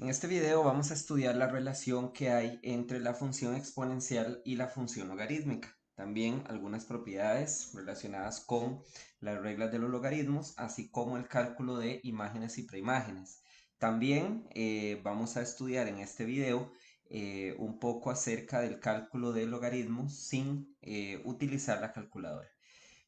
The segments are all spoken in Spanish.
En este video vamos a estudiar la relación que hay entre la función exponencial y la función logarítmica. También algunas propiedades relacionadas con las reglas de los logaritmos, así como el cálculo de imágenes y preimágenes. También vamos a estudiar en este video un poco acerca del cálculo de logaritmos sin utilizar la calculadora.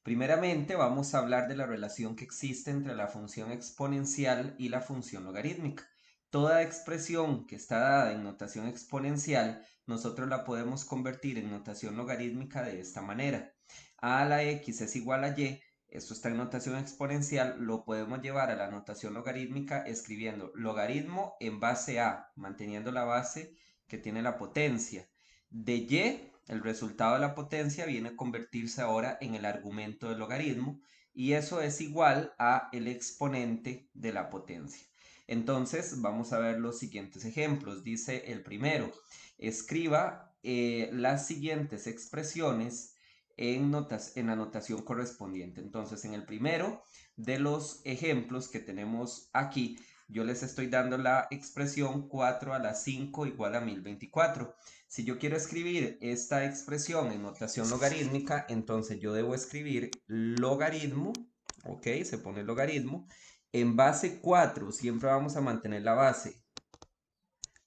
Primeramente vamos a hablar de la relación que existe entre la función exponencial y la función logarítmica. Toda expresión que está dada en notación exponencial, nosotros la podemos convertir en notación logarítmica de esta manera. A a la x es igual a y, esto está en notación exponencial, lo podemos llevar a la notación logarítmica escribiendo logaritmo en base a, manteniendo la base que tiene la potencia, de y. El resultado de la potencia viene a convertirse ahora en el argumento del logaritmo y eso es igual a el exponente de la potencia. Entonces vamos a ver los siguientes ejemplos. Dice el primero, escriba las siguientes expresiones en la notación correspondiente. Entonces en el primero de los ejemplos que tenemos aquí, yo les estoy dando la expresión 4 a la 5 igual a 1024. Si yo quiero escribir esta expresión en notación logarítmica, entonces yo debo escribir logaritmo, ok, se pone logaritmo, en base 4, siempre vamos a mantener la base.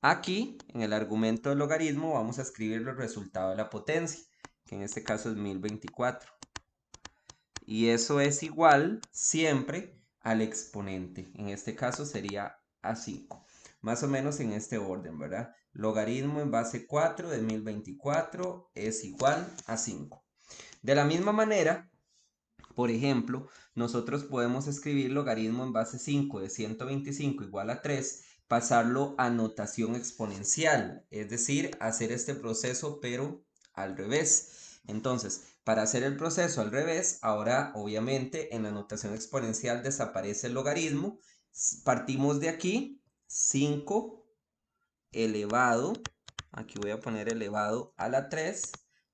Aquí, en el argumento del logaritmo, vamos a escribir el resultado de la potencia, que en este caso es 1024. Y eso es igual siempre al exponente. En este caso sería a 5. Más o menos en este orden, ¿verdad? Logaritmo en base 4 de 1024 es igual a 5. De la misma manera, por ejemplo, nosotros podemos escribir logaritmo en base 5 de 125 igual a 3, pasarlo a notación exponencial, es decir, hacer este proceso pero al revés. Entonces, para hacer el proceso al revés, ahora obviamente en la notación exponencial desaparece el logaritmo. Partimos de aquí, 5 elevado, aquí voy a poner elevado a la 3,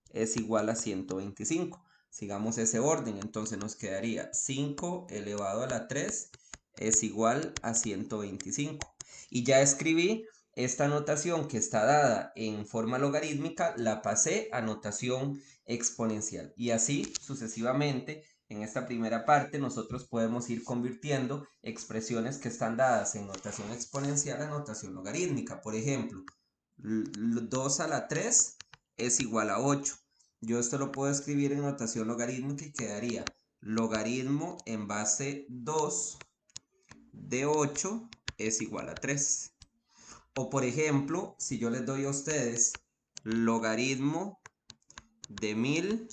es igual a 125. Sigamos ese orden, entonces nos quedaría 5 elevado a la 3 es igual a 125. Y ya escribí esta notación que está dada en forma logarítmica, la pasé a notación exponencial. Y así sucesivamente, en esta primera parte nosotros podemos ir convirtiendo expresiones que están dadas en notación exponencial a notación logarítmica. Por ejemplo, 2 a la 3 es igual a 8. Yo esto lo puedo escribir en notación logarítmica y quedaría logaritmo en base 2 de 8 es igual a 3. O por ejemplo, si yo les doy a ustedes logaritmo de 1000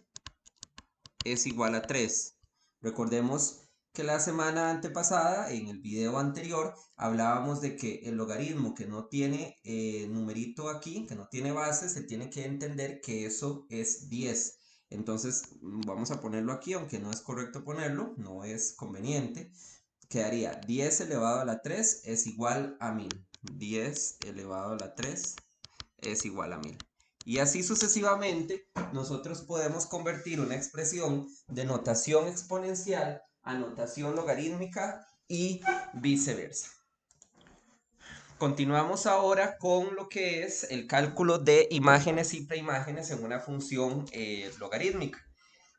es igual a 3. Recordemos que la semana antepasada, en el video anterior, hablábamos de que el logaritmo que no tiene numerito aquí, que no tiene base, se tiene que entender que eso es 10. Entonces vamos a ponerlo aquí, aunque no es correcto ponerlo, no es conveniente. Quedaría 10 elevado a la 3 es igual a 1000. 10 elevado a la 3 es igual a 1000. Y así sucesivamente, nosotros podemos convertir una expresión de notación exponencial a notación logarítmica y viceversa. Continuamos ahora con lo que es el cálculo de imágenes y preimágenes en una función logarítmica.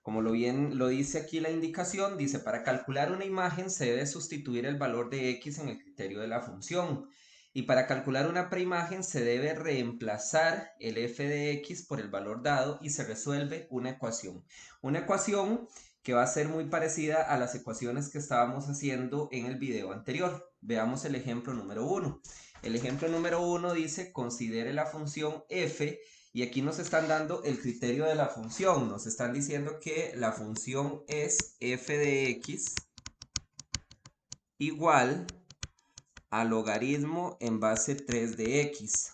Como bien lo dice aquí la indicación, dice, para calcular una imagen se debe sustituir el valor de x en el criterio de la función. Y para calcular una preimagen se debe reemplazar el f de x por el valor dado y se resuelve una ecuación. Una ecuación que va a ser muy parecida a las ecuaciones que estábamos haciendo en el video anterior. Veamos el ejemplo número 1. El ejemplo número 1 dice, considere la función f. Y aquí nos están dando el criterio de la función. Nos están diciendo que la función es f de x igual a logaritmo en base 3 de x.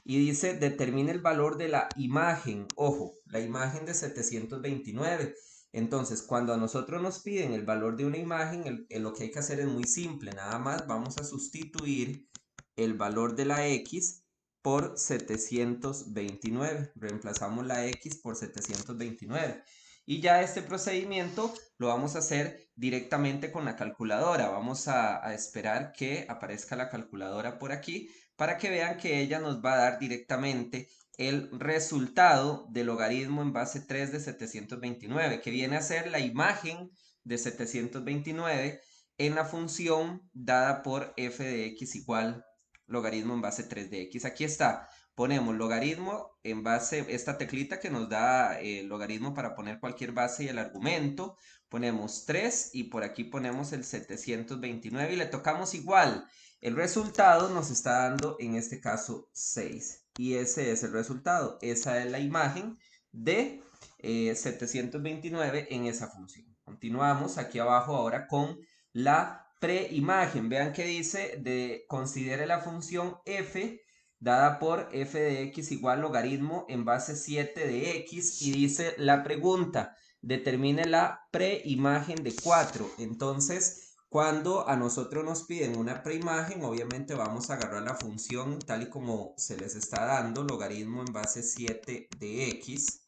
Y dice, determine el valor de la imagen. Ojo, la imagen de 729. Entonces, cuando a nosotros nos piden el valor de una imagen, lo que hay que hacer es muy simple. Nada más vamos a sustituir el valor de la x por 729. Reemplazamos la x por 729. Y ya este procedimiento lo vamos a hacer directamente con la calculadora. Vamos a esperar que aparezca la calculadora por aquí para que vean que ella nos va a dar directamente el resultado del logaritmo en base 3 de 729, que viene a ser la imagen de 729 en la función dada por f de x igual logaritmo en base 3 de x. Aquí está. Ponemos logaritmo en base, esta teclita que nos da el logaritmo para poner cualquier base y el argumento. Ponemos 3 y por aquí ponemos el 729 y le tocamos igual. El resultado nos está dando en este caso 6. Y ese es el resultado. Esa es la imagen de 729 en esa función. Continuamos aquí abajo ahora con la preimagen. Vean que dice considere la función f dada por f de x igual logaritmo en base 7 de x y dice la pregunta, determine la preimagen de 4. Entonces, cuando a nosotros nos piden una preimagen, obviamente vamos a agarrar la función tal y como se les está dando, logaritmo en base 7 de x,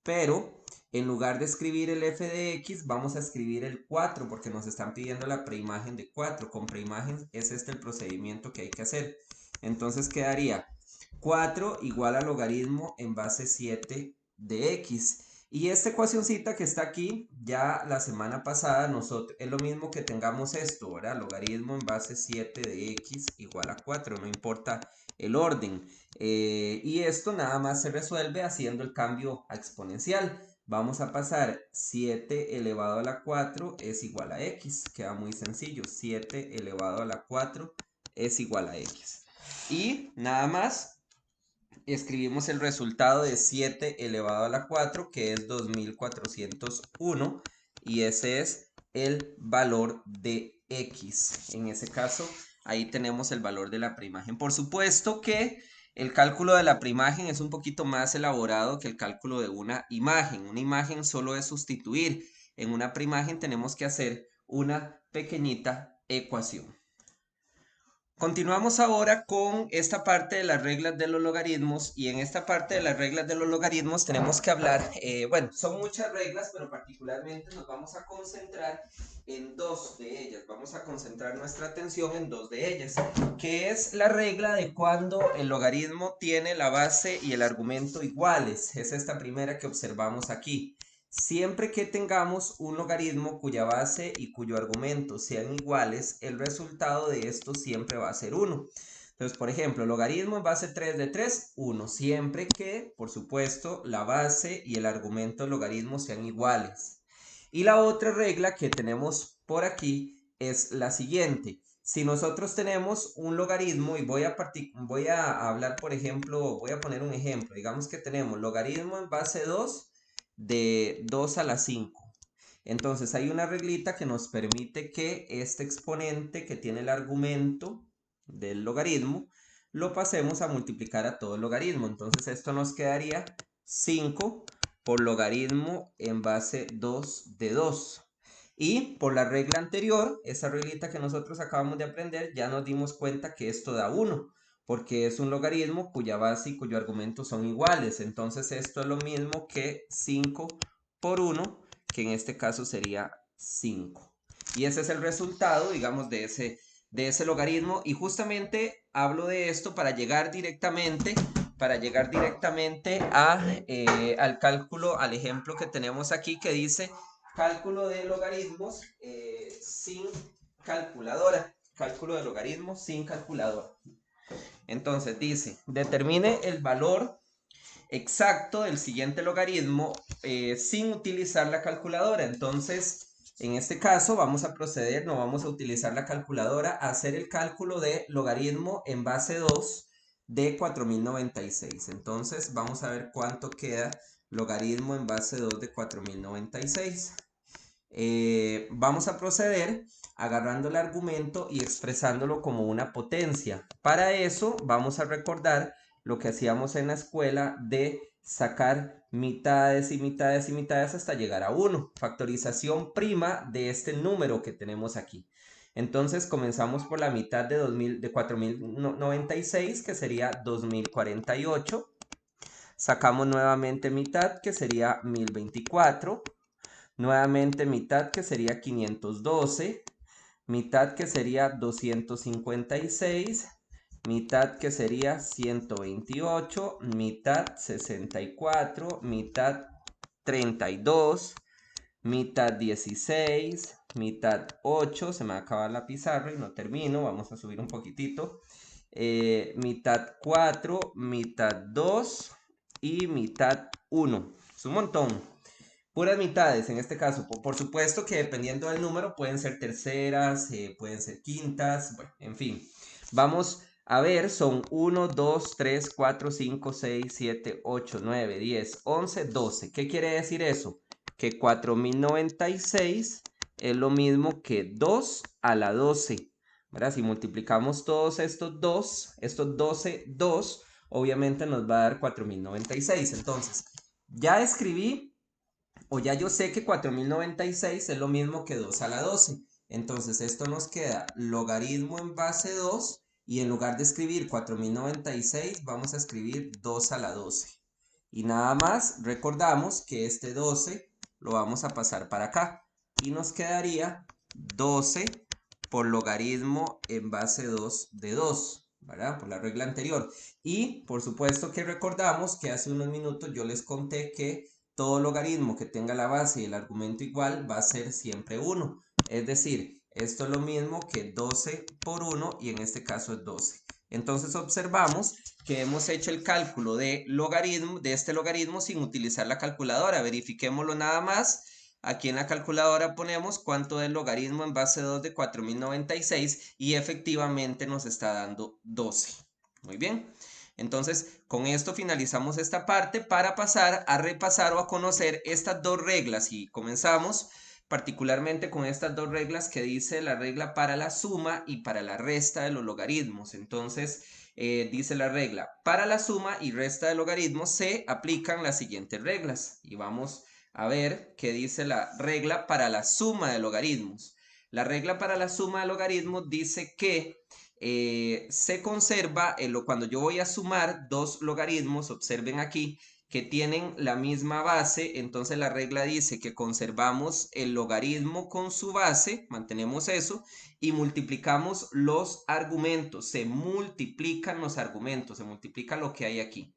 pero en lugar de escribir el f de x, vamos a escribir el 4 porque nos están pidiendo la preimagen de 4. Con preimagen es este el procedimiento que hay que hacer. Entonces quedaría 4 igual a logaritmo en base 7 de x. Y esta ecuacioncita que está aquí, ya la semana pasada nosotros, es lo mismo que tengamos esto, ¿verdad? Logaritmo en base 7 de x igual a 4, no importa el orden. Y esto nada más se resuelve haciendo el cambio a exponencial. Vamos a pasar 7 elevado a la 4 es igual a x. Queda muy sencillo. 7 elevado a la 4 es igual a x. Y nada más escribimos el resultado de 7 elevado a la 4, que es 2401. Y ese es el valor de x. En ese caso, ahí tenemos el valor de la preimagen. Por supuesto que el cálculo de la preimagen es un poquito más elaborado que el cálculo de una imagen. Una imagen solo es sustituir. En una preimagen tenemos que hacer una pequeñita ecuación. Continuamos ahora con esta parte de las reglas de los logaritmos y en esta parte de las reglas de los logaritmos tenemos que hablar, bueno, son muchas reglas, pero particularmente nos vamos a concentrar en dos de ellas. Vamos a concentrar nuestra atención en dos de ellas, que es la regla de cuando el logaritmo tiene la base y el argumento iguales. Es esta primera que observamos aquí. Siempre que tengamos un logaritmo cuya base y cuyo argumento sean iguales, el resultado de esto siempre va a ser 1. Entonces, por ejemplo, logaritmo en base 3 de 3, 1. Siempre que, por supuesto, la base y el argumento del logaritmo sean iguales. Y la otra regla que tenemos por aquí es la siguiente. Si nosotros tenemos un logaritmo y voy a hablar, por ejemplo, voy a poner un ejemplo. Digamos que tenemos logaritmo en base 2 de 2 a la 5. Entonces hay una reglita que nos permite que este exponente que tiene el argumento del logaritmo lo pasemos a multiplicar a todo el logaritmo. Entonces esto nos quedaría 5 por logaritmo en base 2 de 2. Y por la regla anterior, esa reglita que nosotros acabamos de aprender, ya nos dimos cuenta que esto da 1 porque es un logaritmo cuya base y cuyo argumento son iguales. Entonces esto es lo mismo que 5 por 1, que en este caso sería 5. Y ese es el resultado, digamos, de ese logaritmo. Y justamente hablo de esto para llegar directamente al cálculo, al ejemplo que tenemos aquí que dice cálculo de logaritmos sin calculadora. Cálculo de logaritmos sin calculadora. Entonces dice, determine el valor exacto del siguiente logaritmo sin utilizar la calculadora. Entonces, en este caso vamos a proceder, no vamos a utilizar la calculadora, a hacer el cálculo de logaritmo en base 2 de 4096. Entonces, vamos a ver cuánto queda logaritmo en base 2 de 4096. Vamos a proceder agarrando el argumento y expresándolo como una potencia. Para eso vamos a recordar lo que hacíamos en la escuela de sacar mitades y mitades y mitades hasta llegar a 1. Factorización prima de este número que tenemos aquí. Entonces comenzamos por la mitad de 4096, que sería 2048. Sacamos nuevamente mitad, que sería 1024. Nuevamente mitad que sería 512, mitad que sería 256, mitad que sería 128, mitad 64, mitad 32, mitad 16, mitad 8, se me acaba la pizarra y no termino, vamos a subir un poquitito, mitad 4, mitad 2 y mitad 1, es un montón. Puras mitades en este caso. Por supuesto que dependiendo del número pueden ser terceras, pueden ser quintas, bueno, en fin. Vamos a ver, son 1, 2, 3, 4, 5, 6, 7, 8, 9, 10, 11, 12. ¿Qué quiere decir eso? Que 4096 es lo mismo que 2 a la 12. ¿Verdad? Si multiplicamos todos estos 2, estos 12, 2, obviamente nos va a dar 4096. Entonces, ya escribí o ya yo sé que 4096 es lo mismo que 2 a la 12. Entonces esto nos queda logaritmo en base 2 y en lugar de escribir 4096 vamos a escribir 2 a la 12. Y nada más recordamos que este 12 lo vamos a pasar para acá y nos quedaría 12 por logaritmo en base 2 de 2, ¿verdad? Por la regla anterior. Y por supuesto que recordamos que hace unos minutos yo les conté que todo logaritmo que tenga la base y el argumento igual va a ser siempre 1. Es decir, esto es lo mismo que 12 por 1 y en este caso es 12. Entonces observamos que hemos hecho el cálculo de este logaritmo sin utilizar la calculadora. Verifiquémoslo nada más. Aquí en la calculadora ponemos cuánto es el logaritmo en base 2 de 4096 y efectivamente nos está dando 12. Muy bien. Entonces, con esto finalizamos esta parte para pasar a repasar o a conocer estas dos reglas y comenzamos particularmente con estas dos reglas que dice la regla para la suma y para la resta de los logaritmos. Entonces, dice la regla, para la suma y resta de logaritmos se aplican las siguientes reglas y vamos a ver qué dice la regla para la suma de logaritmos. La regla para la suma de logaritmos dice que se conserva, cuando yo voy a sumar dos logaritmos, observen aquí, que tienen la misma base, entonces la regla dice que conservamos el logaritmo con su base, mantenemos eso, y multiplicamos los argumentos, se multiplican los argumentos, se multiplica lo que hay aquí.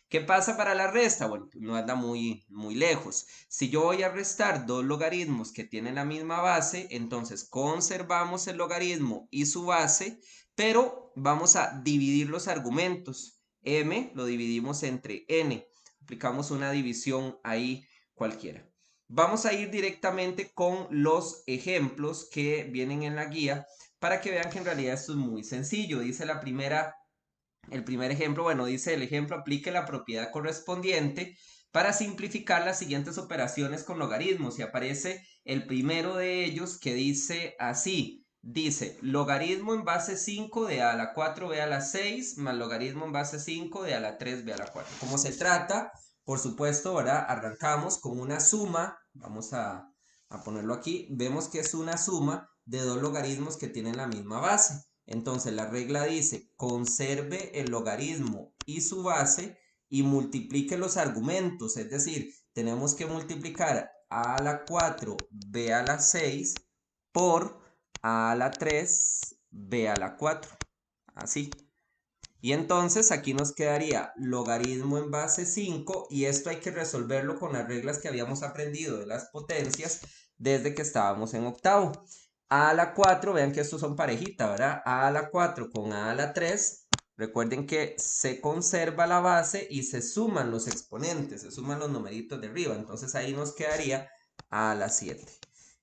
¿Qué pasa para la resta? Bueno, no anda muy lejos. Si yo voy a restar dos logaritmos que tienen la misma base, entonces conservamos el logaritmo y su base, pero vamos a dividir los argumentos. M lo dividimos entre n. Aplicamos una división ahí cualquiera. Vamos a ir directamente con los ejemplos que vienen en la guía para que vean que en realidad esto es muy sencillo. Dice el primer ejemplo, bueno, dice el ejemplo, aplique la propiedad correspondiente para simplificar las siguientes operaciones con logaritmos. Y aparece el primero de ellos que dice así. Dice, logaritmo en base 5 de a la 4b a la 6 más logaritmo en base 5 de a la 3b a la 4. Como se trata, por supuesto, ¿verdad? Arrancamos con una suma, vamos a ponerlo aquí, vemos que es una suma de dos logaritmos que tienen la misma base. Entonces la regla dice, conserve el logaritmo y su base y multiplique los argumentos, es decir, tenemos que multiplicar a la 4, b a la 6 por a la 3, b a la 4, así. Y entonces aquí nos quedaría logaritmo en base 5 y esto hay que resolverlo con las reglas que habíamos aprendido de las potencias desde que estábamos en octavo. A a la 4, vean que estos son parejita, ¿verdad? A a la 4 con a la 3, recuerden que se conserva la base y se suman los exponentes, se suman los numeritos de arriba, entonces ahí nos quedaría a la 7.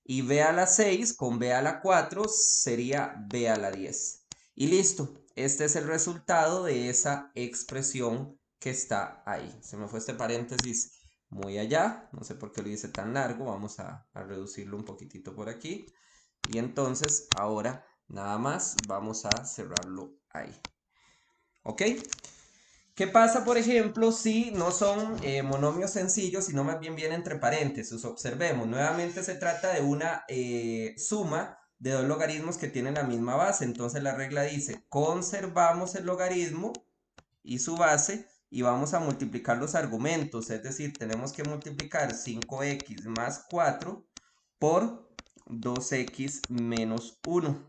Y b a la 6 con b a la 4 sería b a la 10. Y listo, este es el resultado de esa expresión que está ahí. Se me fue este paréntesis muy allá, no sé por qué lo hice tan largo, vamos a reducirlo un poquitito por aquí. Y entonces ahora nada más vamos a cerrarlo ahí. ¿Ok? ¿Qué pasa, por ejemplo, si no son monomios sencillos, sino más bien vienen entre paréntesis? Observemos, nuevamente se trata de una suma de dos logaritmos que tienen la misma base. Entonces la regla dice, conservamos el logaritmo y su base y vamos a multiplicar los argumentos. Es decir, tenemos que multiplicar 5x más 4 por 2x menos 1.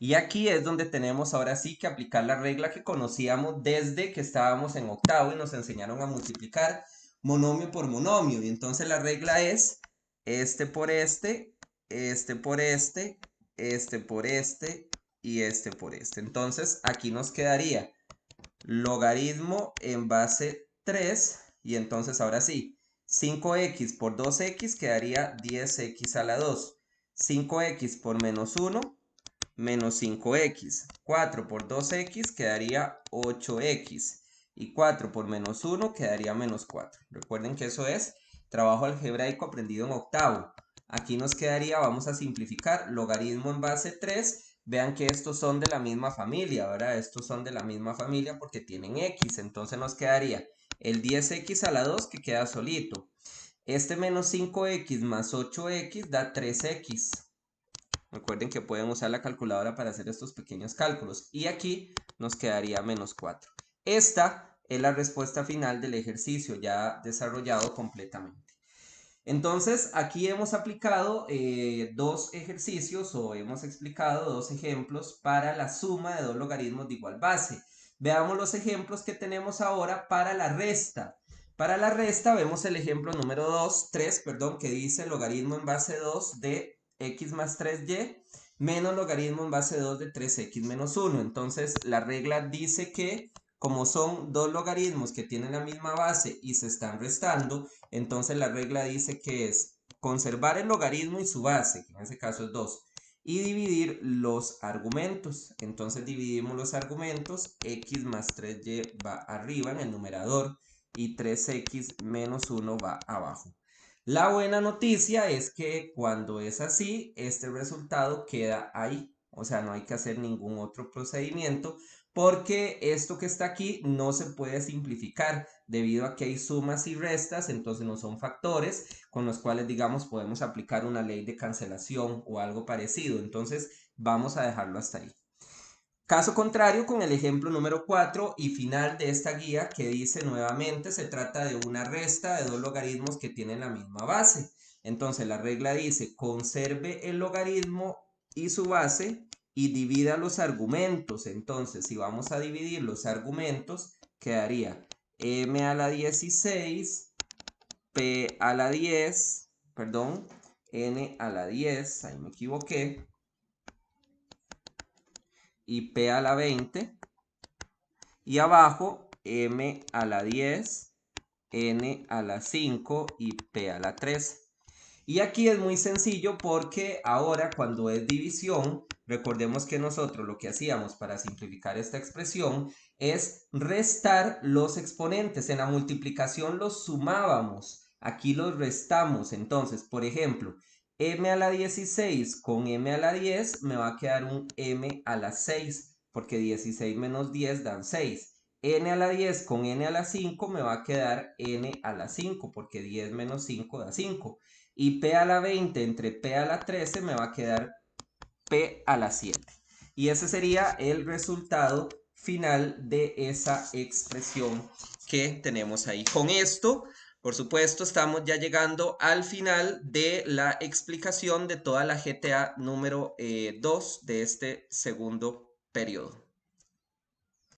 Y aquí es donde tenemos ahora sí que aplicar la regla que conocíamos desde que estábamos en octavo y nos enseñaron a multiplicar monomio por monomio. Y entonces la regla es este por este, este por este, este por este y este por este. Entonces aquí nos quedaría logaritmo en base 3 y entonces ahora sí, 5x por 2x quedaría 10x a la 2. 5x por menos 1 menos 5x. 4 por 2x quedaría 8x. Y 4 por menos 1 quedaría menos 4. Recuerden que eso es trabajo algebraico aprendido en octavo. Aquí nos quedaría, vamos a simplificar, logaritmo en base 3. Vean que estos son de la misma familia, ¿verdad? Estos son de la misma familia porque tienen x. Entonces nos quedaría el 10x a la 2 que queda solito. Este menos 5x más 8x da 3x. Recuerden que pueden usar la calculadora para hacer estos pequeños cálculos. Y aquí nos quedaría menos 4. Esta es la respuesta final del ejercicio ya desarrollado completamente. Entonces, aquí hemos aplicado dos ejercicios o hemos explicado dos ejemplos para la suma de dos logaritmos de igual base. Veamos los ejemplos que tenemos ahora para la resta. Para la resta vemos el ejemplo número 3, que dice logaritmo en base 2 de x más 3y menos logaritmo en base 2 de 3x menos 1. Entonces, la regla dice que como son dos logaritmos que tienen la misma base y se están restando, entonces la regla dice que es conservar el logaritmo y su base, que en ese caso es 2, y dividir los argumentos. Entonces dividimos los argumentos, x más 3y va arriba en el numerador y 3x menos 1 va abajo. La buena noticia es que cuando es así, este resultado queda ahí. O sea, no hay que hacer ningún otro procedimiento porque esto que está aquí no se puede simplificar debido a que hay sumas y restas, entonces no son factores con los cuales, digamos, podemos aplicar una ley de cancelación o algo parecido. Entonces, vamos a dejarlo hasta ahí. Caso contrario con el ejemplo número 4 y final de esta guía que dice nuevamente se trata de una resta de dos logaritmos que tienen la misma base. Entonces la regla dice conserve el logaritmo y su base y divida los argumentos. Entonces si vamos a dividir los argumentos quedaría m a la 16, p a la 10, perdón, n a la 10, ahí me equivoqué, y p a la 20, y abajo m a la 10, n a la 5 y p a la 3. Y aquí es muy sencillo porque ahora cuando es división, recordemos que nosotros lo que hacíamos para simplificar esta expresión es restar los exponentes. En la multiplicación los sumábamos, aquí los restamos. Entonces, por ejemplo, m a la 16 con m a la 10 me va a quedar un m a la 6, porque 16 menos 10 dan 6. N a la 10 con n a la 5 me va a quedar n a la 5, porque 10 menos 5 da 5. Y p a la 20 entre p a la 13 me va a quedar p a la 7. Y ese sería el resultado final de esa expresión que tenemos ahí. Con esto, por supuesto, estamos ya llegando al final de la explicación de toda la GTA número 2 de este segundo periodo.